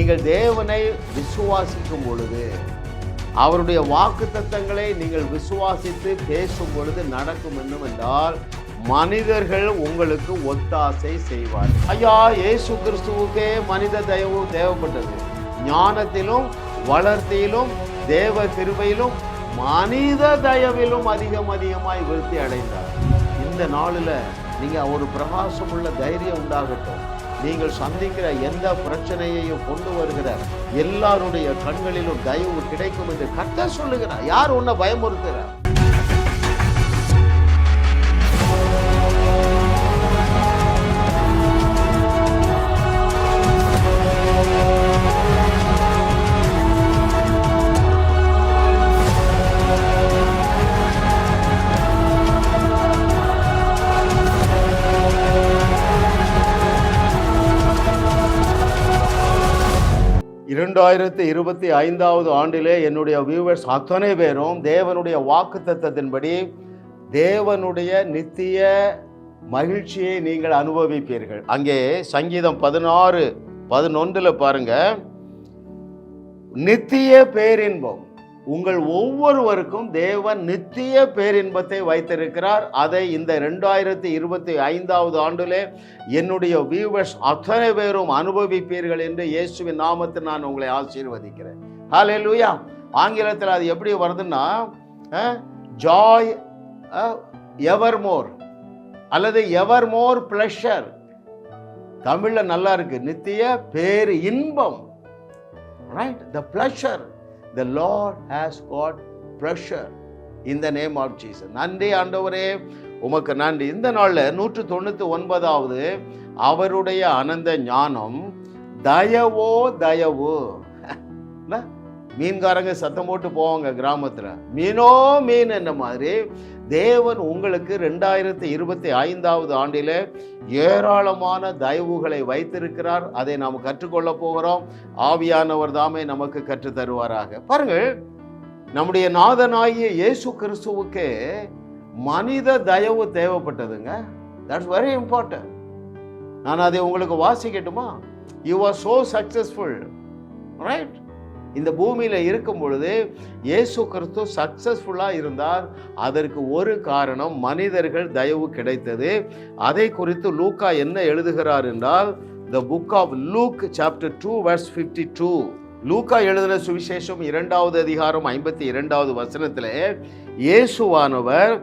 நீங்கள் தேவனை விசுவாசிக்கும் பொழுது, அவருடைய வாக்குத்தத்தங்களை நீங்கள் விசுவாசித்து பேசும் பொழுது நடக்கும் என்னவென்றால், மனிதர்கள் உங்களுக்கு ஒத்தாசை செய்வார். ஐயா, இயேசு கிறிஸ்துவுக்கே மனித தயவு தேவைப்பட்டது. ஞானத்திலும் வளர்த்தியிலும் தேவ கிருபையிலும் மனித தயவிலும் அதிகமாய் விருத்தி அடைந்தார். இந்த நாளில் நீங்கள் ஒரு பிரகாசம் உள்ள தைரியம் உண்டாகட்டும். நீங்கள் சந்திக்கிற எந்த பிரச்சனையையும் கொண்டு வருகிற எல்லாருடைய கண்களிலும் தயவு கிடைக்கும் என்று கர்த்தர் சொல்லுகிறார். யார் உன்னை பயமுறுத்துகிறார்? ஆண்டிலே என்னுடைய வியூவர்ஸ் அத்தனை பேரும் தேவனுடைய வாக்குத்தத்தத்தின்படி தேவனுடைய நித்திய மகிழ்ச்சியை நீங்கள் அனுபவிப்பீர்கள். அங்கே சங்கீதம் 16:11 பாருங்க, நித்திய பேரின்பம். உங்கள் ஒவ்வொருவருக்கும் தேவன் நித்திய பேரின்பத்தை வைத்திருக்கிறார். அதை இந்த 2025 ஆண்டிலே என்னுடைய வியூவர்ஸ் அத்தனை பேரும் அனுபவிப்பீர்கள் என்று இயேசுவின் நாமத்தில் நான் உங்களை ஆசீர்வதிக்கிறேன். ஹல்லேலூயா. ஆங்கிலத்தில் அது எப்படி வருதுன்னா, ஜாய் எவர்மோர் அல்லது எவர்மோர் பிளஷர். தமிழ்ல நல்லா இருக்கு, நித்திய பேரு இன்பம். Right, the pleasure. The Lord has got pressure in the name of Jesus. நன்றி ஆண்டவரே, உமக்கு நன்றி. இந்த நாள்ல 199வது அவருடைய அனந்த ஞானம் தயவோ தயவு. மீன்காரங்க சத்தம் போட்டு போவாங்க கிராமத்துல, மீனோ மீன் என்ன மாதிரி தேவன் உங்களுக்கு 2025 ஆண்டில ஏராளமான தயவுகளை வைத்திருக்கிறார். அதை நாம் கற்றுக்கொள்ள போகிறோம். ஆவியானவர் தாமே நமக்கு கற்று தருவாராக. பாருங்கள், நம்முடைய நாதனாகிய இயேசு கிறிஸ்துவுக்கு மனித தயவு தேவைப்பட்டதுங்க. That's very important. நான் அதை உங்களுக்கு வாசிக்கட்டுமா? You are so successful, right? இந்த பூமியில இருக்கும் பொழுது இயேசு கிறிஸ்து சக்சஸ்ஃபுல்லாக இருந்தார். அதற்கு ஒரு காரணம் மனிதர்கள் தயவு கிடைத்தது. அதை குறித்து லூக்கா என்ன எழுதுகிறார் என்றால், the book of Luke chapter 2 verse 52. லூக்கா எழுதின சுவிசேஷம் 2வது அதிகாரம் 52வது வசனத்திலே, இயேசுவானவர்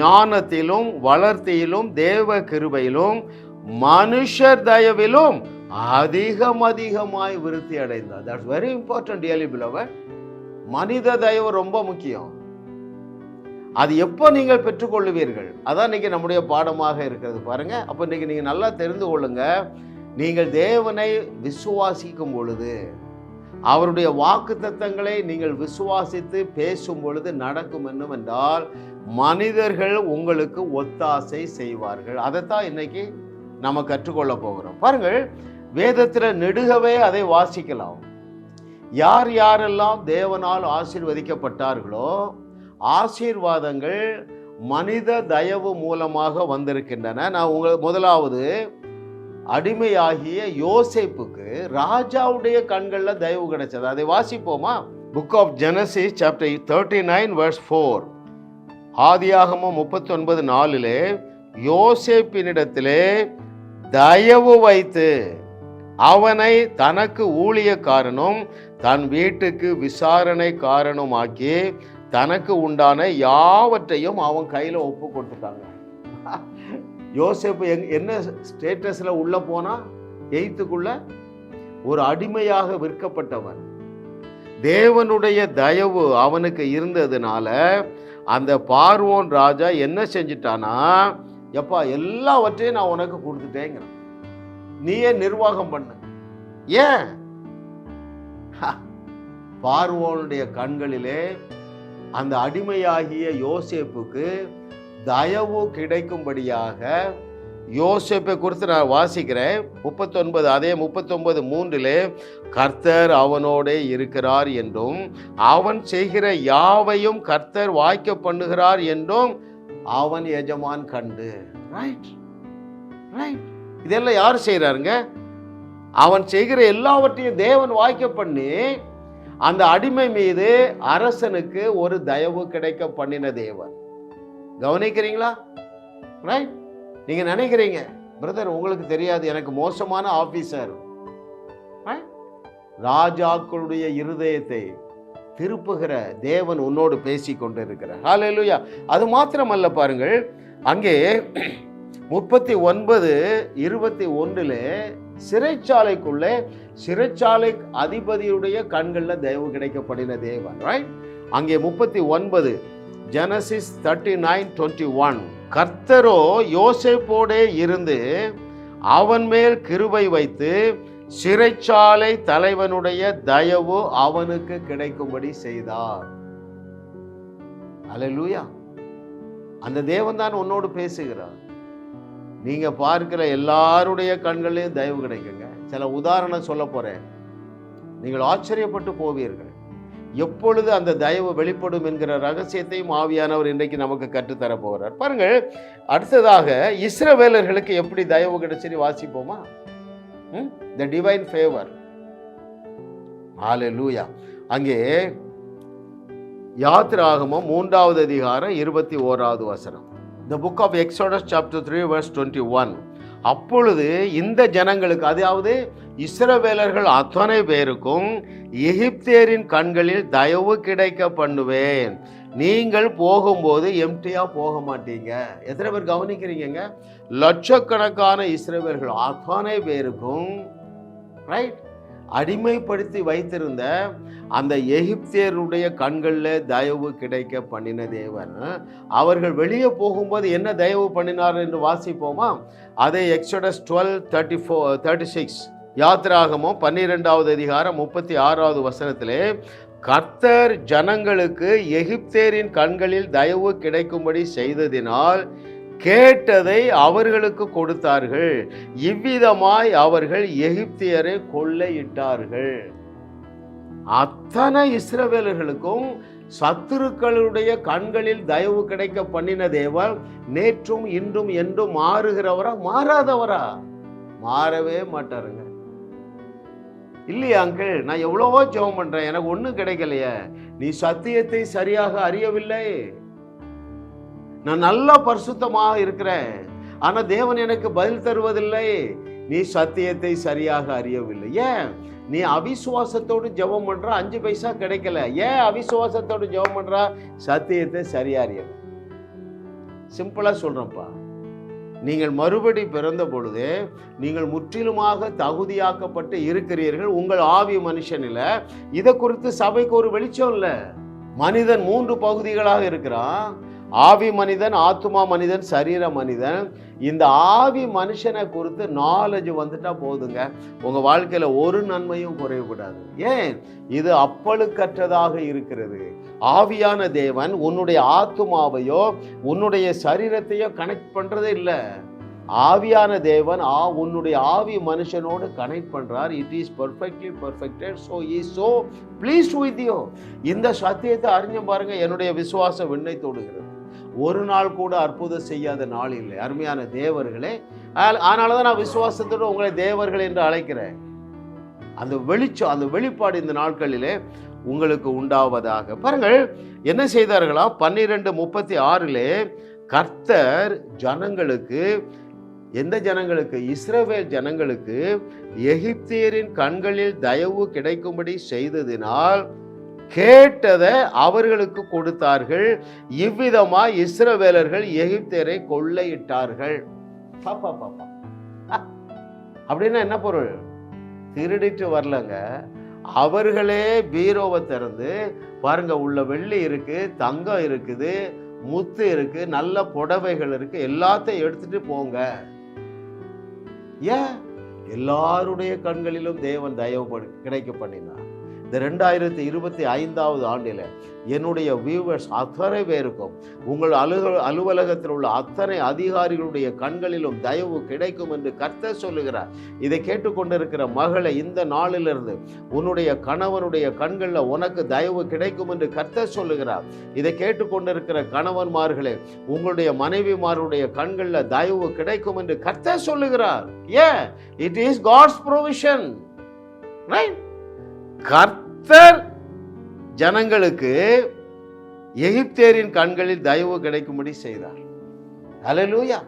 ஞானத்திலும் வளர்த்தியிலும் தேவ கிருபையிலும் மனுஷர் தயவிலும் அதிகமாய் விருத்தி அடைந்தார். That's very important dearly beloved. மனித தயவு ரொம்ப முக்கியம். அது எப்போ நீங்கள் பெற்றுக்கொள்ளுவீர்கள், அதான் இன்னைக்கு நம்முடைய பாடமாக இருக்கிறது. பாருங்க, அப்போ இன்னைக்கு நீங்க நல்லா தெரிந்து கொள்ளுங்க. நீங்கள் தேவனை விசுவாசிக்கும் பொழுது, அவருடைய வாக்குத்தத்தங்களை நீங்கள் விசுவாசித்து பேசும் பொழுது நடக்கும் என்னவென்றால், மனிதர்கள் உங்களுக்கு ஒத்தாசை செய்வார்கள். அதைத்தான் இன்னைக்கு நம்ம கற்றுக்கொள்ள போகிறோம். பாருங்கள், வேதத்தில் நெடுகவே அதை வாசிக்கலாம். யார் யாரெல்லாம் தேவனால் ஆசீர்வதிக்கப்பட்டார்களோ, ஆசீர்வாதங்கள் மனித தயவு மூலமாக வந்திருக்கின்றன. நான் முதலாவது அடிமையாகிய யோசேப்புக்கு ராஜாவுடைய கண்களில் தயவு கிடைச்சது. அதை வாசிப்போமா? Book of Genesis chapter 39 verse 4. ஆதியாகமம் 39:4 யோசேப்பினிடத்திலே தயவு வைத்து அவனை தனக்கு ஊழியக்காரனும் தன் வீட்டுக்கு விசாரணைக்காரனுமாக்கி தனக்கு உண்டான யாவற்றையும் அவன் கையில் ஒப்பு கொடுத்துட்டாங்க. யோசேப்பு என்ன ஸ்டேட்டஸ்ல உள்ள போனா? எய்த்துக்குள்ள ஒரு அடிமையாக விற்கப்பட்டவன். தேவனுடைய தயவு அவனுக்கு இருந்ததுனால அந்த பார்வோன் ராஜா என்ன செஞ்சிட்டானா, எப்பா எல்லாவற்றையும் நான் உனக்கு கொடுத்துட்டேங்கிறான், நீயே நிர்வாகம் பண்ணு. ஏன்? பார்வோனுடைய கண்களிலே அந்த அடிமையாகிய யோசேப்புக்கு தயவு கிடைக்கும்படியாக யோசேப்பை குறித்து நான் வாசிக்கிறேன். 39 அதே 39:3 கர்த்தர் அவனோட இருக்கிறார் என்றும் அவன் செய்கிற யாவையும் கர்த்தர் வாய்க்க பண்ணுகிறார் என்றும் அவன் எஜமான் கண்டு. ரைட் ரைட் இதெல்லாம் யார் செய்கிறாருங்க? அவன் செய்கிற எல்லாவற்றையும் தேவன் வாய்க்க பண்ணி அந்த அடிமை மீது அரசனுக்கு ஒரு தயவு கிடைக்க பண்ணின தேவன். கவனிக்கிறீங்களா? ரைட்? நீங்க நினைக்கிறீங்க, பிரதர் உங்களுக்கு தெரியாது, எனக்கு மோசமான ஆபீசர். ராஜாக்களுடைய இருதயத்தை திருப்புகிற தேவன் உன்னோடு பேசி கொண்டிருக்கிறார். ஹல்லேலூயா. அது மாத்திரமல்ல, பாருங்கள், அங்கே 39:21 சிறைச்சாலைக்குள்ளே சிறைச்சாலை அதிபதியுடைய கண்களில் தயவு கிடைக்கப்படின தேவன். ரைட்? அங்கே 39 ஜெனசிஸ் 39:21 கர்த்தரோ யோசேப்போடே இருந்து அவன் மேல் கிருபை வைத்து சிறைச்சாலை தலைவனுடைய தயவு அவனுக்கு கிடைக்கும்படி செய்தார். அல்லேலூயா. அந்த தேவன் தான் உன்னோடு பேசுகிறார். நீங்க பார்க்கிற எல்லாருடைய கண்களையும் தயவு கிடைக்குங்க. சில உதாரணம் சொல்ல போறேன், நீங்கள் ஆச்சரியப்பட்டு போவீர்கள். எப்பொழுது அந்த தயவு வெளிப்படும் என்கிற ரகசியத்தையும் ஆவியானவர் இன்றைக்கு நமக்கு கற்றுத்தர போகிறார். பாருங்கள், அடுத்ததாக இஸ்ரவேலர்களுக்கு எப்படி தயவு கிடைச்சு வாசிப்போமா? The divine favor. ஹல்லேலூயா. அங்கே யாத்திராகமம் 3வது அதிகாரம் 21வது வசனம். The book of Exodus chapter 3 verse 21. அப்பொழுது இந்த ஜனங்களுக்கு, அதாவது இஸ்ரவேலர்கள் அத்தனை பேருக்கும் எகிப்தியரின் கண்களில் தயவு கிடைக்க பண்ணுவேன். நீங்கள் போகும்போது எம்டியா போக மாட்டீங்க. எத்தனை பேர் கவனிக்கிறீங்க? லட்சக்கணக்கான இஸ்ரவேலர்கள் அத்தனை பேருக்கும், ரைட், அடிமைப்படுத்தி வைத்திருந்த அந்த எகிப்தியருடைய கண்களில் தயவு கிடைக்க பண்ணின தேவன். அவர்கள் வெளியே போகும்போது என்ன தயவு பண்ணினார் என்று வாசிப்போமா? அதை எக்ஸோடஸ் 12:36 யாத்திராகமம் 12வது அதிகாரம் 36வது வசனத்திலே, கர்த்தர் ஜனங்களுக்கு எகிப்தியரின் கண்களில் தயவு கிடைக்கும்படி செய்ததினால் கேட்டதை அவர்களுக்கு கொடுத்தார்கள். இவ்விதமாய் அவர்கள் எகிப்தியரை கொள்ளையிட்டார்கள். அத்தனை இஸ்ரவேலர்களுக்கும் சத்துருக்களுடைய கண்களில் தயவு கிடைக்க பண்ணின தேவன் நேற்றும் இன்றும் என்றும் மாறுகிறவரா? மாறாதவரா? மாறவே மாட்டாருங்க. இல்லையா அங்கிள், நான் எவ்வளவோ ஜெபம் பண்றேன், எனக்கு ஒன்றும் கிடைக்கலையே. நீ சத்தியத்தை சரியாக அறியவில்லை. நான் நல்லா பரிசுத்தமாக இருக்கிறேன், ஆனா தேவன் எனக்கு பதில் தருவதில்லை. நீ சத்தியத்தை சரியாக அறியவில்லை. ஏன்? நீ அவிசுவாசத்தோடு ஜெபம் பண்ற, 5 பைசா கிடைக்கல. ஏன் அவிசுவாசத்தோடு ஜெபம் பண்ற? சத்தியத்தை சரியா அறியல. சிம்பிளா சொல்றேன்ப்பா, நீங்கள் மறுபடி பிறந்த பொழுது நீங்கள் முற்றிலுமாக தகுதியாக்கப்பட்டு இருக்கிறீர்கள். உங்கள் ஆவி மனுஷனில் இதை குறித்து சபைக்கு ஒரு வெளிச்சம் இல்லை. மனிதன் 3 பகுதிகளாக இருக்கிறான். ஆவி மனிதன், ஆத்துமா மனிதன், சரீர மனிதன். இந்த ஆவி மனுஷனை குறித்து நாலேஜ் வந்துட்டா போதுங்க, உங்க வாழ்க்கையில ஒரு நன்மையும் குறைவுபடாது. ஏன்? இது அப்பழுக்கற்றதாக இருக்கிறது. ஆவியான தேவன் உன்னுடைய ஆத்துமாவையோ உன்னுடைய சரீரத்தையோ கனெக்ட் பண்றதே இல்லை. ஆவியான தேவன் உன்னுடைய ஆவி மனுஷனோடு கனெக்ட் பண்றார். It is perfectly perfected, so he is so pleased with you. இந்த சத்தியத்தை அறிஞ்ச பாருங்க, என்னுடைய விசுவாசம் விண்ணை தொடுகிறது. ஒரு நாள் கூட அற்புதம் செய்யாத நாள் இல்லை அருமையான தேவர்களே. அதனாலதான் நான் விசுவாசத்தோடு உங்களை தேவர்கள் என்று அழைக்கிறேன். அந்த வெளிச்சம், அந்த வெளிப்பாடு இந்த நாட்களிலே உங்களுக்கு உண்டாவதாக. பாருங்கள், என்ன செய்தார்களா? 12:36 கர்த்தர் ஜனங்களுக்கு, எந்த ஜனங்களுக்கு? இஸ்ரவேல் ஜனங்களுக்கு எகிப்தியரின் கண்களில் தயவு கிடைக்கும்படி செய்ததினால் கேட்டதை அவர்களுக்கு கொடுத்தார்கள். இவ்விதமாய் இஸ்ரவேலர்கள் எகிப்தியரை கொள்ளையிட்டார்கள். அப்படின்னா என்ன பொருள்? திருடிட்டு வரலங்க, அவர்களே பீரோவை திறந்து பாருங்க, உள்ள வெள்ளி இருக்கு, தங்கம் இருக்குது, முத்து இருக்கு, நல்ல புடவைகள் இருக்கு, எல்லாத்தையும் எடுத்துட்டு போங்க. ஏன்? எல்லாருடைய கண்களிலும் தேவன் தயவு கிடைக்க பண்ணினார். இந்த 2025 ஆண்டில் என்னுடைய வியூவர்ஸ் அத்தனை பேருக்கும் உங்கள் அலுவலகத்தில் உள்ள அத்தனை அதிகாரிகளுடைய கண்களிலும் தயவு கிடைக்கும் என்று கர்த்தர் சொல்லுகிறார். இதை கேட்டுக்கொண்டிருக்கிற மகளை, இந்த நாளிலிருந்து உன்னுடைய கணவனுடைய கண்களில் உனக்கு தயவு கிடைக்கும் என்று கர்த்தர் சொல்லுகிறார். இதை கேட்டுக்கொண்டிருக்கிற கணவன்மார்களே, உங்களுடைய மனைவிமாருடைய கண்களில் தயவு கிடைக்கும் என்று கர்த்தர் சொல்லுகிறார். ஏன்? It is God's provision. கர்த்தர் ஜனங்களுக்கு எகிப்தியரின் கண்களில் தயவு கிடைக்கும்படி செய்தார். ஹல்லேலூயா.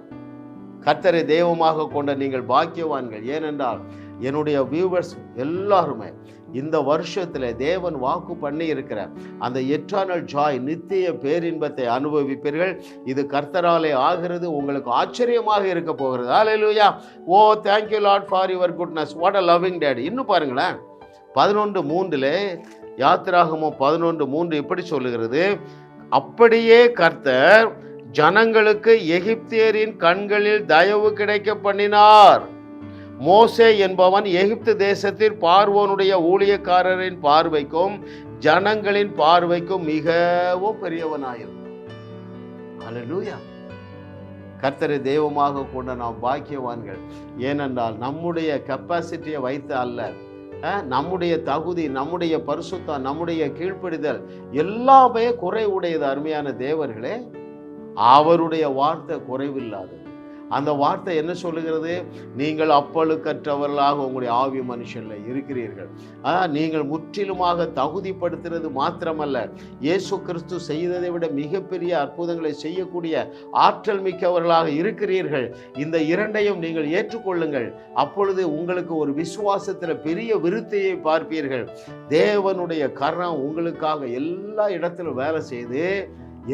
கர்த்தரை தெய்வமாக கொண்ட நீங்கள் பாக்கியவான்கள். ஏனென்றால் என்னுடைய வியூவர்ஸ் எல்லாருமே இந்த வருஷத்தில் தேவன் வாக்கு பண்ணி இருக்கிற அந்த எட்டர்னல் ஜாய், நித்திய பேரின்பத்தை அனுபவிப்பீர்கள். இது கர்த்தராலே ஆகிறது. உங்களுக்கு ஆச்சரியமாக இருக்க போகிறது. Hallelujah. Oh thank you Lord for your goodness. What a loving dad. இன்னும் பாருங்களேன், 11:3 யாத்திராகமம் 11:3 இப்படி சொல்லுகிறது, அப்படியே கர்த்தர் ஜனங்களுக்கு எகிப்தியரின் கண்களில் தயவு கிடைக்க பண்ணினார். மோசே என்பவன் எகிப்து தேசத்தில் பார்வோனுடைய ஊழியக்காரரின் பார்வைக்கும் ஜனங்களின் பார்வைக்கும் மிகவும் பெரியவனாயிருந்தான். ஹல்லேலூயா. கர்த்தரை தெய்வமாக கொண்ட நாம் பாக்கியவான்கள். ஏனென்றால் நம்முடைய கெப்பாசிட்டியை வைத்து அல்ல, நம்முடைய தகுதி, நம்முடைய பரிசுத்தம், நம்முடைய கீழ்ப்படிதல் எல்லாமே குறைவுடையது. அருமையான தேவர்களே, அவருடைய வார்த்தை குறைவில்லாதது. அந்த வார்த்தை என்ன சொல்லுகிறது? நீங்கள் அப்பழுக்கற்றவர்களாக உங்களுடைய ஆவி மனுஷன்ல இருக்கிறீர்கள். நீங்கள் முற்றிலுமாக தகுதிப்படுத்துறது மாத்திரமல்ல, இயேசு கிறிஸ்து செய்ததை விட மிகப்பெரிய அற்புதங்களை செய்யக்கூடிய ஆற்றல் மிக்கவர்களாக இருக்கிறீர்கள். இந்த இரண்டையும் நீங்கள் ஏற்றுக்கொள்ளுங்கள். அப்பொழுது உங்களுக்கு ஒரு விசுவாசத்தில் பெரிய விருத்தியை பார்ப்பீர்கள். தேவனுடைய கரம் உங்களுக்காக எல்லா இடத்திலும் வேலை செய்து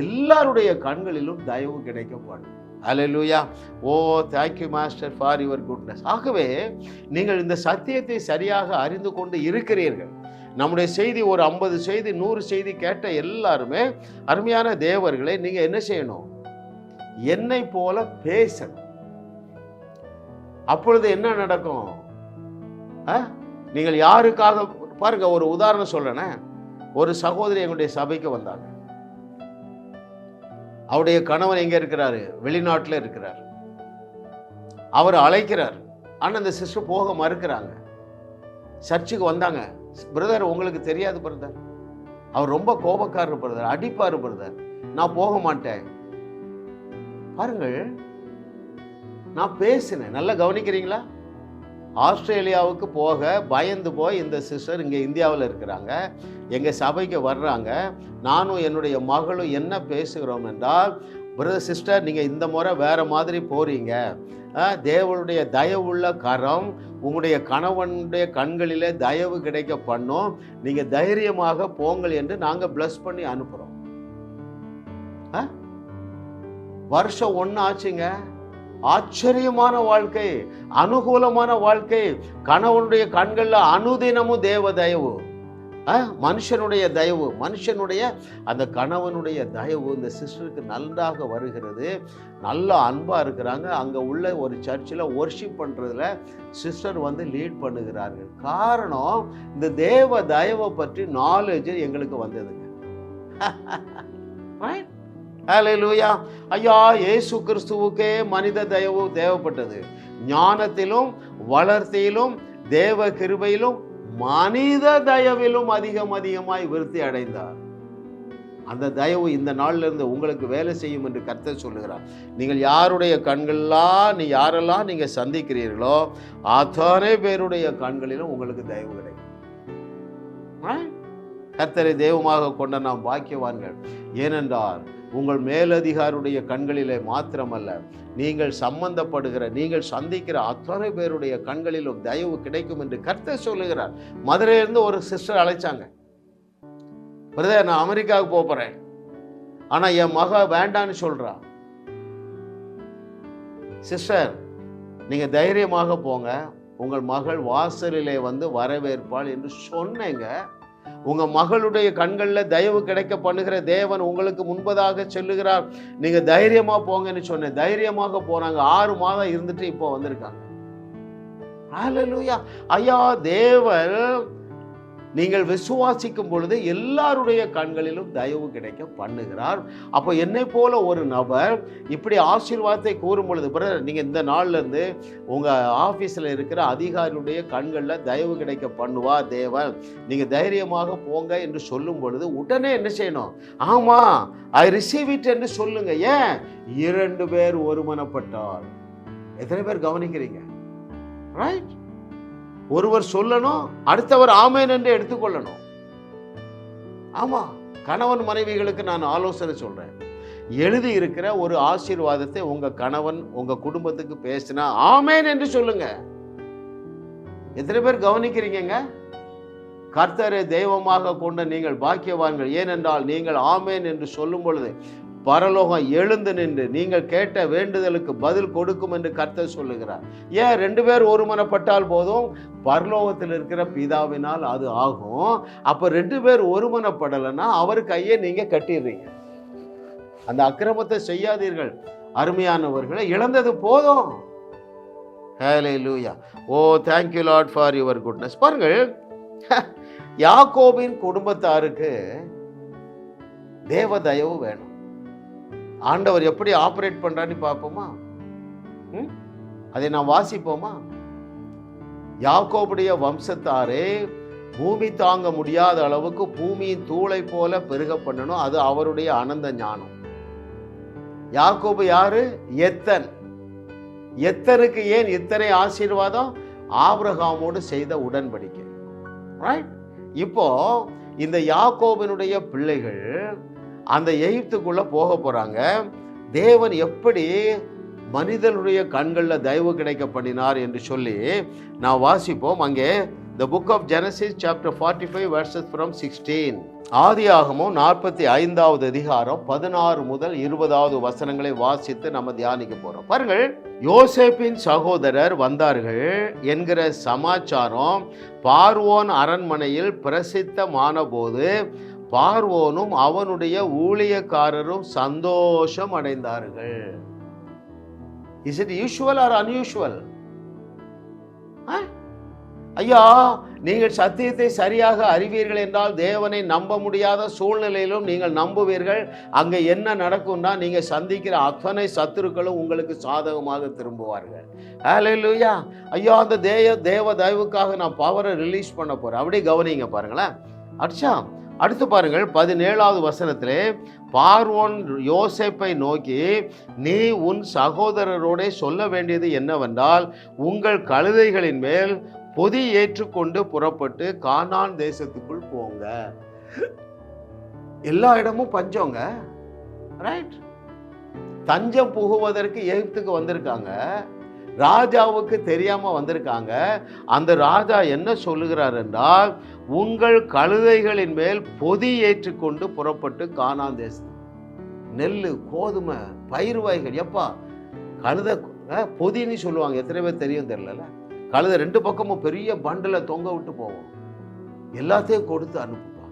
எல்லாருடைய கண்களிலும் தயவு கிடைக்கப்படும். Hallelujah. Oh thank you master for your goodness. ஆகவே நீங்கள் இந்த சத்தியத்தை சரியாக அறிந்து கொண்டு இருக்கிறீர்கள். நம்முடைய செய்தி ஒரு 50 செய்தி 100 செய்தி கேட்ட எல்லாருமே அருமையான தேவர்களை, நீங்கள் என்ன செய்யணும்? என்னை போல பேசணும். அப்பொழுது என்ன நடக்கும்? நீங்கள் யாருக்காக பாருங்க, ஒரு உதாரணம் சொல்றேனே. ஒரு சகோதரி எங்களுடைய சபைக்கு வந்தாங்க. அவருடைய கணவன் எங்கே இருக்கிறாரு? வெளிநாட்டில் இருக்கிறார். அவர் அழைக்கிறார், ஆனால் அந்த சிஸ்டர் போக மறுக்கிறாங்க. சர்ச்சுக்கு வந்தாங்க. பிரதர், உங்களுக்கு தெரியாது பிரதர், அவர் ரொம்ப கோபக்காரர் பிரதர், அடிப்பார் பிரதர், நான் போக மாட்டேன். பாருங்கள், நான் பேசினேன். நல்லா கவனிக்கிறீங்களா? ஆஸ்திரேலியாவுக்கு போக பயந்து போய் இந்த சிஸ்டர் இங்கே இந்தியாவில் இருக்கிறாங்க, எங்கள் சபைக்கு வர்றாங்க. நானும் என்னுடைய மகளும் என்ன பேசுகிறோம் என்றால், பிரதர் சிஸ்டர், நீங்கள் இந்த முறை வேறு மாதிரி போகிறீங்க. தேவனுடைய தயவுள்ள கரம் உங்களுடைய கணவனுடைய கண்களிலே தயவு கிடைக்க பண்ணும். நீங்கள் தைரியமாக போங்கள் என்று நாங்கள் பிளஸ் பண்ணி அனுப்புகிறோம். வருஷம் 1 ஆச்சுங்க. ஆச்சரியமான வாழ்க்கை, அனுகூலமான வாழ்க்கை. கணவனுடைய கண்களில் அனுதினமும் தேவ தயவு, மனுஷனுடைய தயவு, மனுஷனுடைய அந்த கணவனுடைய தயவு இந்த சிஸ்டருக்கு நன்றாக வருகிறது. நல்ல அன்பாக இருக்கிறாங்க. அங்கே உள்ள ஒரு சர்ச்சில் ஒர்ஷிப் பண்ணுறதுல சிஸ்டர் வந்து லீட் பண்ணுகிறார்கள். காரணம், இந்த தேவ தயவை பற்றி நாலேஜ் எங்களுக்கு வந்ததுங்க. ஹல்லேலூயா. ஐயா, இயேசு கிறிஸ்துவுக்கே மனித தயவு தேவைப்பட்டது. ஞானத்திலும் வளர்த்தியிலும் தேவ கிருபையிலும் மனித தயவிலும் அதிகமாய் விருத்தி அடைந்தார். அந்த தயவு இந்த நாள்ல இருந்து உங்களுக்கு வேலை செய்யும் என்று கர்த்தர் சொல்லுகிறார். நீங்கள் யாருடைய கண்களெல்லாம் யாரெல்லாம் நீங்க சந்திக்கிறீர்களோ அத்தனை பேருடைய கண்களிலும் உங்களுக்கு தயவு கிடைக்கும். கர்த்தரை தெய்வமாக கொண்ட நாம் பாக்கியவான்கள். ஏனென்றால் உங்கள் மேலதிகாருடைய கண்களிலே மாத்திரமல்ல, நீங்கள் சம்பந்தப்படுகிற, நீங்கள் சந்திக்கிற அத்தனை பேருடைய கண்களிலும் தயவு கிடைக்கும் என்று கர்த்தர் சொல்லுகிறார். மதுரையிலிருந்து ஒரு சிஸ்டர் அழைச்சாங்க. பிரதர், நான் அமெரிக்காவுக்கு போகிறேன், ஆனால் என் மக வேண்டான்னு சொல்றா. சிஸ்டர், நீங்கள் தைரியமாக போங்க, உங்கள் மகள் வாசலிலே வந்து வரவேற்பாள் என்று சொன்னேங்க. உங்க மகளுடைய கண்களில் தயவு கிடைக்க பண்ணுகிற தேவன் உங்களுக்கு முன்பதாக சொல்லுகிறார். நீங்க தைரியமா போங்கன்னு சொன்னேன். தைரியமாக போனாங்க. 6 மாதம் இருந்துட்டு இப்போ வந்திருக்காங்க. ஹல்லேலூயா. ஐயா, தேவன் நீங்கள் விசுவாசிக்கும் பொழுது எல்லாருடைய கண்களிலும் தயவு கிடைக்க பண்ணுகிறார். அப்போ என்னை போல ஒரு நபர் இப்படி ஆசீர்வாதத்தை கூறும் பொழுது, பிரதர் நீங்கள் இந்த நாள்லேருந்து உங்கள் ஆஃபீஸில் இருக்கிற அதிகாரியுடைய கண்களில் தயவு கிடைக்க பண்ணுவார் தேவன், நீங்கள் தைரியமாக போங்க என்று சொல்லும் பொழுது உடனே என்ன செய்யணும்? ஆமாம், ஐ ரிசீவ் இட் என்று சொல்லுங்க. ஏன்? 2 பேர் ஒருமனப்பட்டால். எத்தனை பேர் கவனிக்கிறீங்க? ரைட்? ஒருவர் சொல்லணும், அடுத்தவர் ஆமேன் என்று எடுத்துக்கொள்ளணும். ஆமா, கணவன் மனைவிகளுக்கு நான் ஆலோசனை சொல்றேன். எழுதி இருக்கிற ஒரு ஆசீர்வாதத்தை உங்க கணவன் உங்க குடும்பத்துக்கு பேசினா ஆமேன் என்று சொல்லுங்க. எத்தனை பேர் கவனிக்கிறீங்க? கர்த்தரை தெய்வமாக கொண்ட நீங்கள் பாக்கியவான்கள், ஏனென்றால் நீங்கள் ஆமேன் என்று சொல்லும் பொழுது பரலோகம் எழுந்து நின்று நீங்கள் கேட்ட வேண்டுதலுக்கு பதில் கொடுக்கும் என்று கர்த்தர் சொல்லுகிறார். ஏன்? 2 பேர் ஒருமனப்பட்டால் போதும், பரலோகத்தில் இருக்கிற பிதாவினால் அது ஆகும். அப்ப 2 பேர் ஒருமனப்படலைன்னா அவர் கையை நீங்க கட்டிடுறீங்க. அந்த அக்கிரமத்தை செய்யாதீர்கள் அருமையானவர்களை, இழந்தது போதும். ஹல்லேலூயா. ஓ thank you Lord for your goodness. பாருங்கள், யாக்கோபின் குடும்பத்தாருக்கு தேவ தயவு வேணும். ஆண்டவர் எப்படி ஆபரேட் பண்றான்னு பார்ப்போமா? அதை நான் வாசிப்போமா? யாக்கோபுடைய வம்சத்தாரே பூமி தாங்க முடியாத அளவுக்கு பூமியின் தூளை போல பெருக பண்ணணும். அது அவருடைய அனந்த ஞானம். யாக்கோபு யாரு? எத்தன். எத்தனுக்கு ஏன் இத்தனை ஆசீர்வாதம்? ஆபிரகாமோடு செய்த உடன்படிக்கை. ரைட்? இப்போ இந்த யாக்கோபினுடைய பிள்ளைகள் அந்த எகிப்துக்குள்ள போக போறாங்க. தேவன் எப்படி மனிதனுடைய கண்களில் தயவு கிடைக்க பண்ணினார் என்று சொல்லி நான் வாசிப்போம். அங்கே the book of Genesis chapter 45 verses from 16. ஆதியாகமம் 45வது அதிகாரம் 16 முதல் 20வது வசனங்களை வாசித்து நம்ம தியானிக்க போறோம். பாருங்கள், யோசேப்பின் சகோதரர் வந்தார்கள் என்கிற சமாச்சாரம் பார்வோன் அரண்மனையில் பிரசித்தமான போது பார்வோனும் அவனுடைய ஊழியக்காரரும் சந்தோஷம் அடைந்தார்கள். Is it usual or unusual? ஐயா, நீங்கள் சத்தியத்தை சரியாக அறிவீர்கள் என்றால் தேவனை நம்ப முடியாத சூழ்நிலையிலும் நீங்கள் நம்புவீர்கள். அங்கே என்ன நடக்கும்னா நீங்கள் சந்திக்கிற அத்தனை சத்துருக்களும் உங்களுக்கு சாதகமாக திரும்புவார்கள். ஹல்லேலூயா. ஐயா, அந்த தேவ தயவுக்காக நான் பவரை ரிலீஸ் பண்ண போறேன். அப்படியே கவனிங்க பாருங்களேன். அடிச்சா அடுத்து பாருங்கள், 17வது வசனத்திலே பார்வோன் யோசேப்பை நோக்கி, நீ உன் சகோதரரோட சொல்ல வேண்டியது என்னவென்றால், உங்கள் கழுதைகளின் மேல் பொதி ஏற்றுக்கொண்டு புறப்பட்டு கானான் தேசத்துக்குள் போங்க. எல்லா இடமும் பஞ்சங்க. ரைட்? தஞ்சம் புகுவதற்கு எகிப்துக்கு வந்திருக்காங்க. ராஜாவுக்கு தெரியாம வந்திருக்காங்க. அந்த ராஜா என்ன சொல்லுகிறார் என்றால், உங்கள் கழுதைகளின் மேல் பொதி ஏற்றுக்கொண்டு புறப்பட்டு கானான் தேசம். நெல்லு, கோதுமை, பயிர் வகைகள். எப்பா கழுதை பொதின்னு சொல்லுவாங்க. எத்தனை பேர் தெரியும் தெரியல. கழுதை 2 பக்கமும் பெரிய பண்டில் தொங்க விட்டு போவோம். எல்லாத்தையும் கொடுத்து அனுப்புப்பா.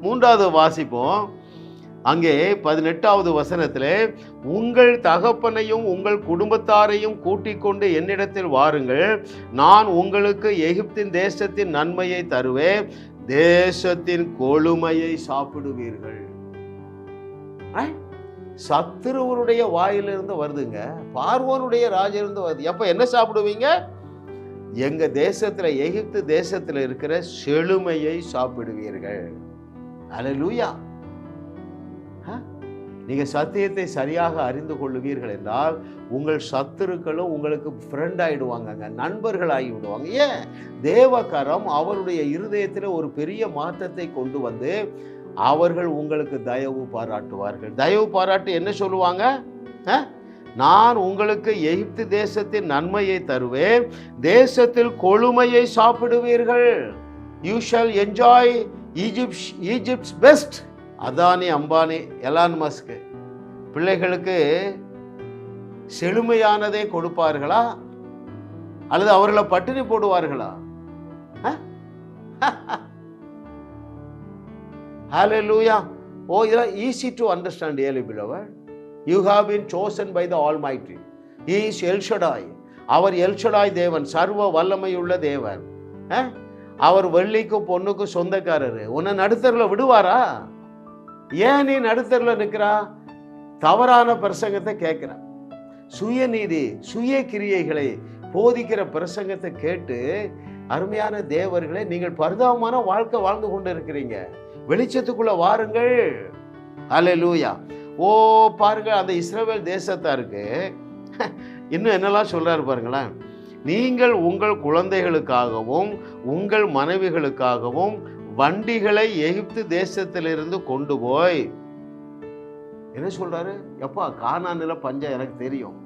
3வது வாசிப்போம். அங்கே 18வது வசனத்திலே, உங்கள் தகப்பனையும் உங்கள் குடும்பத்தாரையும் கூட்டிக் கொண்டு என்னிடத்தில் வாருங்கள், நான் உங்களுக்கு எகிப்தின் தேசத்தின் நன்மையை தருவேன், தேசத்தின் கொழுமையை சாப்பிடுவீர்கள். சத்துருவனுடைய வாயிலிருந்து வருதுங்க, பார்வோனுடைய ராஜிலிருந்து வருது. எப்ப என்ன சாப்பிடுவீங்க? எங்க தேசத்துல, எகிப்து தேசத்துல இருக்கிற செழுமையை சாப்பிடுவீர்கள். அல்லேலூயா. நீங்க சத்தியத்தை சரியாக அறிந்து கொள்ளுவீர்கள் என்றால் உங்கள் சத்துருக்களும் உங்களுக்கு ஃப்ரெண்ட் ஆயிடுவாங்க, நண்பர்கள் ஆகி விடுவாங்க. ஏன்? தேவகரம் அவருடைய இருதயத்தில் ஒரு பெரிய மாற்றத்தை கொண்டு வந்து அவர்கள் உங்களுக்கு தயவு பாராட்டுவார்கள். தயவு பாராட்டு என்ன சொல்லுவாங்க? நான் உங்களுக்கு எகிப்து தேசத்தின் நன்மையை தருவேன், தேசத்தில் கொழுமையை சாப்பிடுவீர்கள். You shall enjoy Egypt's best. Adani, Ambani, Elon Musk பிள்ளைகளுக்கு செழுமையானதை கொடுப்பார்களா அல்லது அவர்களை பட்டினி போடுவார்களா? Hallelujah. Oh, it is easy to understand, dearly beloved. You have been chosen by the Almighty. He is El Shaddai. அவர் எல் ஷடாய் தேவன், சர்வ வல்லமையுள்ள தேவன். அவர் வெள்ளிக்கும் பொண்ணுக்கும் சொந்தக்காரரு. உன்னை நடுத்தரில் விடுவாரா? ஏன் நீ நடுத்தரில் நிற்கிறா? தவறான பிரசங்கத்தை கேட்கிற, சுயநீதி சுய கிரியைகளை போதிக்கிற பிரசங்கத்தை கேட்டு அருமையான தேவர்களே, நீங்கள் பரிதாபமான வாழ்க்கை வாழ்ந்து கொண்டு இருக்கிறீங்க. வெளிச்சத்துக்குள்ள வாருங்கள். அல்லேலூயா. ஓ பாருங்க, அந்த இஸ்ரவேல் தேசத்தாருக்கு இன்னும் என்னெல்லாம் சொல்றாரு பாருங்களேன். நீங்கள் உங்கள் குழந்தைகளுக்காகவும் உங்கள் மனைவிகளுக்காகவும் வண்டிகளை எகிப்து தேசத்திலிருந்து கொண்டு போய், என்ன சொல்றாரு? எப்பா, கானானில பஞ்சம் எனக்கு தெரியும்,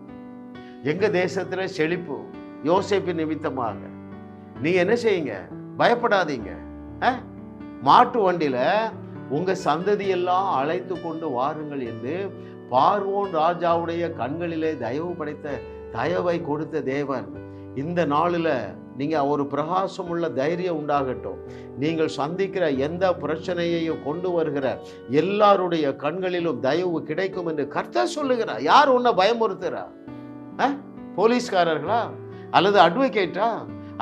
எங்க தேசத்துல செழிப்பு, யோசேப்பு நிமித்தமாக நீங்க என்ன செய்யுங்க, பயப்படாதீங்க. மாட்டு வண்டியில உங்க சந்ததியெல்லாம் அழைத்து கொண்டு வாருங்கள் என்று பார்வோன் ராஜாவுடைய கண்களிலே தயவு படைத்த தயவை கொடுத்த தேவன் இந்த நாளில் நீங்க ஒரு பிரகாசம் உள்ள தைரியம் உண்டாகட்டும். நீங்கள் சந்திக்கிற எந்த பிரச்சனையையும் கொண்டு வருகிற எல்லாருடைய கண்களிலும் தயவு கிடைக்கும் என்று கர்த்தர் சொல்லுகிறார். யார் உன்னை பயமுறுத்துறா? போலீஸ்காரர்களா, அல்லது அட்வொகேட்டா,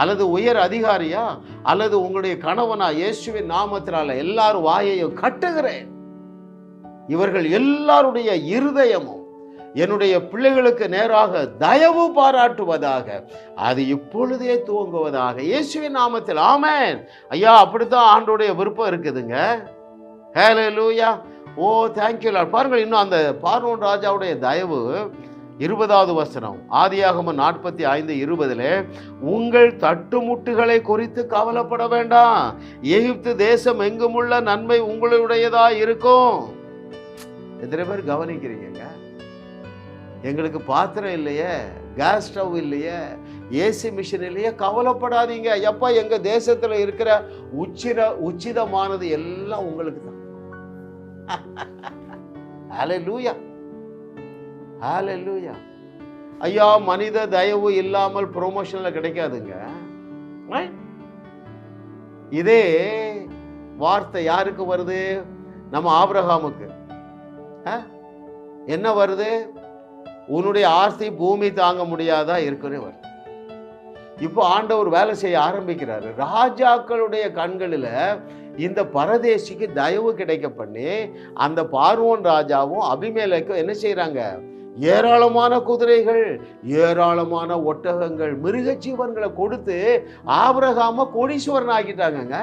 அல்லது உயர் அதிகாரியா, அல்லது உங்களுடைய கணவனா? இயேசுவின் நாமத்தினால எல்லாரும் வாயையும் கட்டுகிறேன். இவர்கள் எல்லாருடைய இருதயமும் என்னுடைய பிள்ளைகளுக்கு நேராக தயவு பாராட்டுவதாக, அது இப்பொழுதே துவங்குவதாக, இயேசுவின் நாமத்தில். ஆமென். ஐயா, அப்படித்தான் ஆண்டோடைய விருப்பம் இருக்குதுங்க. ஹல்லேலூயா. Oh thank you Lord. பாருங்கள், இன்னும் அந்த பார்வோன் ராஜாவுடைய தயவு 20வது வசனம், ஆதியாகமம் 45:20, உங்கள் தட்டுமுட்டுகளை குறித்து கவலைப்பட வேண்டாம், எகிப்து தேசம் எங்குமுள்ள நன்மை உங்களுடையதா இருக்கும். எத்தனை பேர் கவனிக்கிறீங்க? எங்களுக்கு பாத்திரம் இல்லையே, கேஸ் ஸ்டவ் இல்லையே, ஏசி மிஷின் இல்லையே, கவலைப்படாதீங்க. எப்பா, எங்க தேசத்துல இருக்கிற உச்சிதமானது எல்லாம் உங்களுக்கு தான். ஹல்லேலூயா, ஹல்லேலூயா. ஐயா, மனித தயவு இல்லாமல் ப்ரொமோஷன்ல கிடைக்காதுங்க. இதே வார்த்தை யாருக்கு வருது? நம்ம ஆபிரகாமுக்கு என்ன வருது? உன்னுடைய ஆஸ்தி பூமி தாங்க முடியாதா இருக்குன்னு வருது. இப்போ ஆண்டவர் வேலை செய்ய ஆரம்பிக்கிறாரு. ராஜாக்களுடைய கண்களில் இந்த பரதேசிக்கு தயவு கிடைக்க பண்ணி அந்த பார்வோன் ராஜாவும் அபிமெலேக்கும் என்ன செய்யறாங்க? ஏராளமான குதிரைகள், ஏராளமான ஒட்டகங்கள், மிருக ஜீவன்களை கொடுத்து ஆபிரகாம கோடீஸ்வரன் ஆக்கிட்டாங்க.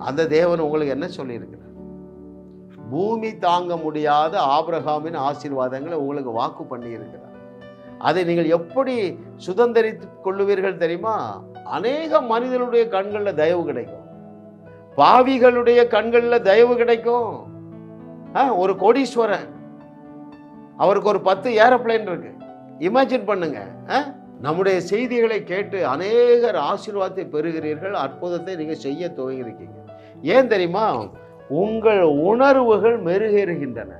அந்த தேவன் உங்களுக்கு என்ன சொல்லி இருக்கிறார்? பூமி தாங்க முடியாத ஆபிரகாமின் ஆசீர்வாதங்களை உங்களுக்கு வாக்கு பண்ணி இருக்கிறார். அதை நீங்கள் எப்படி சுதந்திரித்துக் கொள்ளுவீர்கள் தெரியுமா? அநேக மனிதர்களுடைய கண்களில் தயவு கிடைக்கும், பாவிகளுடைய கண்களில் தயவு கிடைக்கும். ஒரு கோடீஸ்வரன், அவருக்கு ஒரு 10 ஏரோப்ளேன் இருக்கு. இமேஜின் பண்ணுங்க. நம்முடைய செய்திகளை கேட்டு அநேகர் ஆசீர்வாதத்தை பெறுகிறீர்கள், அற்புதத்தை நீங்க செய்ய துவங்கியிருக்கீங்க. ஏன் தெரியுமா? உங்கள் உணர்வுகள் மெருகேறுகின்றன.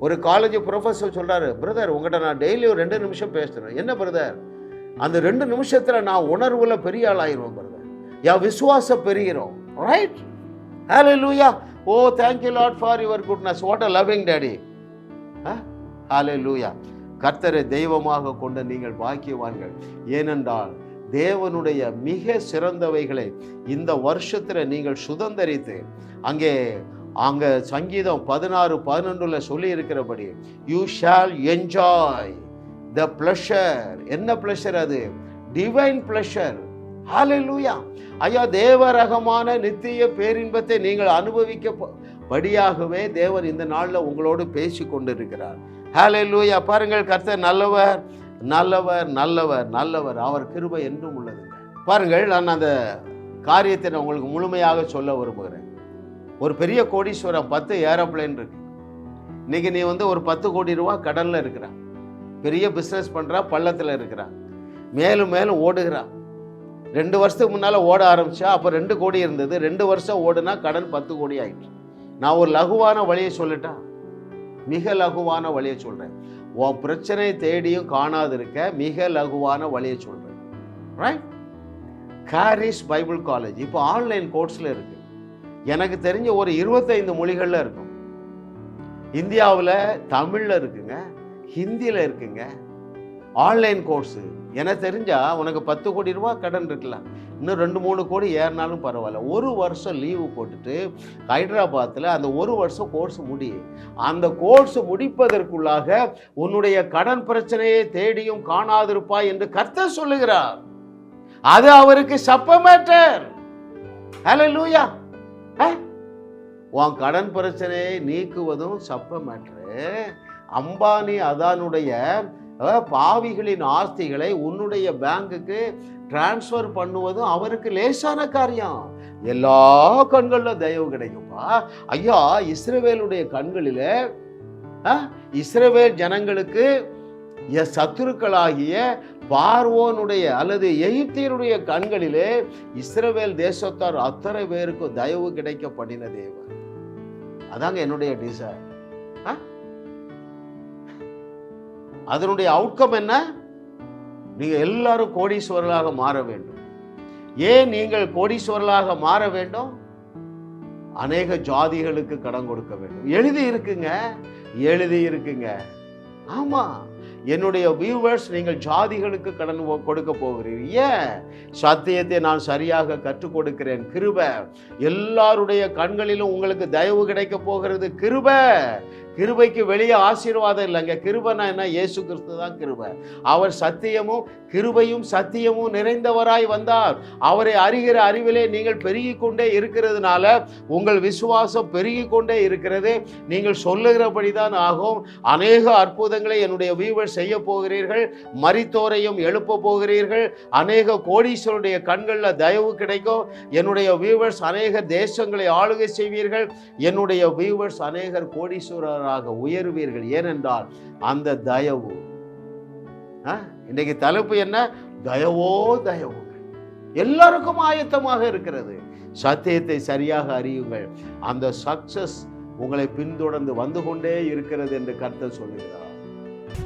ஒரு காலேஜ் ப்ரொஃபஸர் சொல்றாரு, பிரதர் உங்கள்கிட்ட நான் டெய்லி ஒரு 2 நிமிஷம் பேசுறேன். என்ன பிரதர்? அந்த 2 நிமிஷத்துல நான் உணர்வுல பெரிய ஆள் ஆயிடுவோம் பிரதர். விசுவாசம் பெறுகிறோம். Right? Hallelujah. O thank you Lord for your goodness. What a loving daddy. ஹல்லேலூயா. கர்த்தரை தெய்வமாக கொண்ட நீங்கள் பாக்கியவான்கள். ஏனென்றால் தேவனுடைய மிக சிறந்தவைகளை இந்த வருஷத்துல நீங்கள் சுதந்தரித்து, அங்கே சங்கீதம் 16:11 சொல்லி இருக்கிறபடி, you shall enjoy the pleasure. என்ன பிளஷர் அது? Divine pleasure. ஹல்லேலூயா. ஐயா, தேவரகமான நித்திய பேரின்பத்தை நீங்கள் அனுபவிக்கப்படியாகவே தேவன் இந்த நாளில் உங்களோடு பேசி கொண்டிருக்கிறார். ஹல்லேலூயா. பாருங்கள், கர்த்தர் நல்லவர், நல்லவர், நல்லவர், நல்லவர். அவர் கிருபை என்றும் உள்ளதுங்க. பாருங்கள், நான் அந்த காரியத்தை நான் உங்களுக்கு முழுமையாக சொல்ல விரும்புகிறேன். ஒரு பெரிய கோடீஸ்வரன், 10 ஏரோப்ளேன் இருக்கு. இன்னைக்கு நீ ஒரு 10 கோடி ரூபா கடல்ல இருக்கிறான், பெரிய பிஸ்னஸ் பண்றா, பள்ளத்தில் இருக்கிறான், மேலும் மேலும் ஓடுகிறான். 2 வருஷத்துக்கு முன்னால ஓட ஆரம்பிச்சா அப்போ 2 கோடி இருந்தது. 2 வருஷம் ஓடுனா கடன் 10 கோடி ஆயிடுச்சு. நான் ஒரு லகுவான வழியை சொல்லட்டா? மிக லகுவான வழியை சொல்றேன். உன் பிரச்சனை தேடியும் காணாது இருக்க மிக லகுவான வழியை சொல்றேன். ரைட்? காரிஸ் பைபிள் காலேஜ் இப்போ ஆன்லைன் கோர்ஸ்ல இருக்கு. எனக்கு தெரிஞ்ச ஒரு 25 மொழிகள்ல இருக்கும். இந்தியாவில் தமிழ்ல இருக்குங்க, ஹிந்தியில இருக்குங்க. ஆன்லைன் கோர்ஸ் எனக்கு தெரிஞ்சா உனக்கு 10 கோடி ரூபாய் கடன் இருக்கலாம், இன்னும் 2-3 கோடி ஏறினாலும் பரவாயில்ல. 1 வருஷம் லீவு போட்டுட்டு ஹைதராபாத்தில் அந்த 1 வருஷம் கோர்ஸ் முடி. அந்த கோர்ஸ் முடிப்பதற்குள்ளாக உன்னுடைய கடன் பிரச்சனையை தேடியும் காணாதிருப்பாய் என்று கர்த்தர் சொல்லுகிறார். அது அவருக்கு சப்ப மேட்டர். ஹல்லேலூயா. உன் கடன் பிரச்சனையை நீக்குவதும் சப்ப மேட்டரு. அம்பானி அதானுடைய பாவிகளின் ஆஸ்திகளை உன்னுடைய பேங்குக்கு டிரான்ஸ்ஃபர் பண்ணுவதும் அவருக்கு லேசான காரியம். எல்லா கண்களில் தயவு கிடைக்கும்பா. ஐயா, இஸ்ரவேலுடைய கண்களில், இஸ்ரவேல் ஜனங்களுக்கு சத்துருக்களாகிய பார்வோனுடைய அல்லது எகிப்தியருடைய கண்களிலே இஸ்ரவேல் தேசத்தார் அத்தனை பேருக்கும் தயவு கிடைக்க பண்ணின தேவன். அதாங்க என்னுடைய டிசைர். அதனுடைய அவுட்கம் என்ன? நீங்க எல்லாரும் கோடீஸ்வரர்களாக மாற வேண்டும். ஏன் நீங்கள் கோடீஸ்வரர்களாக மாற வேண்டும்? அநேக ஜாதிகளுக்கு கடன் கொடுக்க வேண்டும். எழுதி இருக்குங்க. ஆமா, என்னுடைய வியூவர்ஸ், நீங்கள் ஜாதிகளுக்கு கடன் கொடுக்க போகிறீர்கள். ஏன்? சத்தியத்தை நான் சரியாக கற்றுக் கொடுக்கிறேன். கிருபை. எல்லாருடைய கண்களிலும் உங்களுக்கு தயவு கிடைக்க போகிறது. கிருபை. கிருபைக்கு வெளியே ஆசீர்வாதம் இல்லைங்க. கிருபைனா என்ன? இயேசு கிறிஸ்து தான் கிருபை. அவர் சத்தியமும் கிருபையும் சத்தியமும் நிறைந்தவராய் வந்தார். அவரை அறிகிற அறிவிலே நீங்கள் பெருகி கொண்டே இருக்கிறதுனால உங்கள் விசுவாசம் பெருகி கொண்டே இருக்கிறது. நீங்கள் சொல்லுகிறபடிதான் ஆகும். அநேக அற்புதங்களை என்னுடைய வியூவர்ஸ் செய்ய போகிறீர்கள். மரித்தோரையும் எழுப்ப போகிறீர்கள். அநேக கோடீஸ்வருடைய கண்களில் தயவு கிடைக்கும். என்னுடைய வியூவர்ஸ் அநேக தேசங்களை ஆளுகை செய்வீர்கள். என்னுடைய வியூவர்ஸ் அநேகர் கோடீஸ்வரர் உயர்வீர்கள். ஏனென்றால் அந்த தயவு. இன்னைக்கு தலைப்பு என்ன? தயவோ தயவு. எல்லாருக்கும் ஆயத்தமாக இருக்கிறது. சத்தியத்தை சரியாக அறியுங்கள். அந்த சக்சஸ் உங்களை பின்தொடர்ந்து வந்து கொண்டே இருக்கிறது என்று கர்த்தர் சொல்லுகிறார்.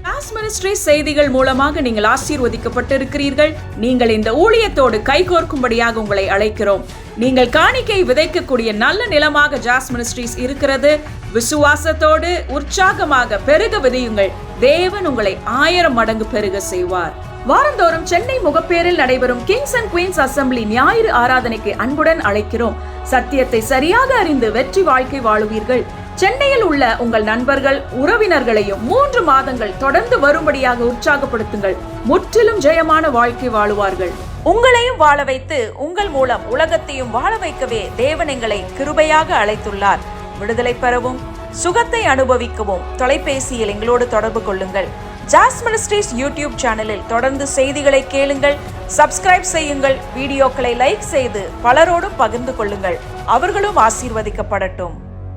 ஜாஸ் மினிஸ்ட்ரிஸ் செய்திகள் மூலமாக நீங்கள் ஆசீர்வதிக்கப்பட்டிருக்கிறீர்கள். நீங்கள் இந்த ஊழியத்தோடு கைகோர்க்கும்படியாக உங்களை அழைக்கிறோம். நீங்கள் காணிக்கை விதைக்கக்கூடிய நல்ல நிலமாக ஜாஸ் மினிஸ்ட்ரிஸ் இருக்கிறது. விசுவாசத்தோடு உற்சாகமாக பெருக விதையுங்கள். தேவன் உங்களை 1000 மடங்கு பெருக செய்வார். வாரந்தோறும் சென்னை முகப்பேரில் நடைபெறும் கிங்ஸ் அண்ட் குயின்ஸ் அசெம்பிளி ஞாயிறு ஆராதனைக்கு அன்புடன் அழைக்கிறோம். சத்தியத்தை சரியாக அறிந்து வெற்றி வாழ்க்கை வாழுவீர்கள். சென்னையில் உள்ள உங்கள் நண்பர்கள் உறவினர்களையும் 3 மாதங்கள் தொடர்ந்து வரும்படியாக உற்சாகப்படுத்துங்கள். முற்றிலும் ஜெயமான வாழ்க்கை வாழுவார்கள். உங்களையும் வாழ வைத்து உங்கள் மூலம் உலகத்தையும் வாழ வைக்கவே தேவன் எங்களை கிருபையாக அழைத்துள்ளார். விடுதலை பெறவும் சுகத்தை அனுபவிக்கவும் தொலைபேசியில் எங்களோடு தொடர்பு கொள்ளுங்கள். ஜாஸ் மினிஸ்ட்ரிஸ் யூடியூப் சேனலில் தொடர்ந்து செய்திகளை கேளுங்கள். சப்ஸ்கிரைப் செய்யுங்கள். வீடியோக்களை லைக் செய்து பலரோடும் பகிர்ந்து கொள்ளுங்கள். அவர்களும் ஆசீர்வதிக்கப்படட்டும்.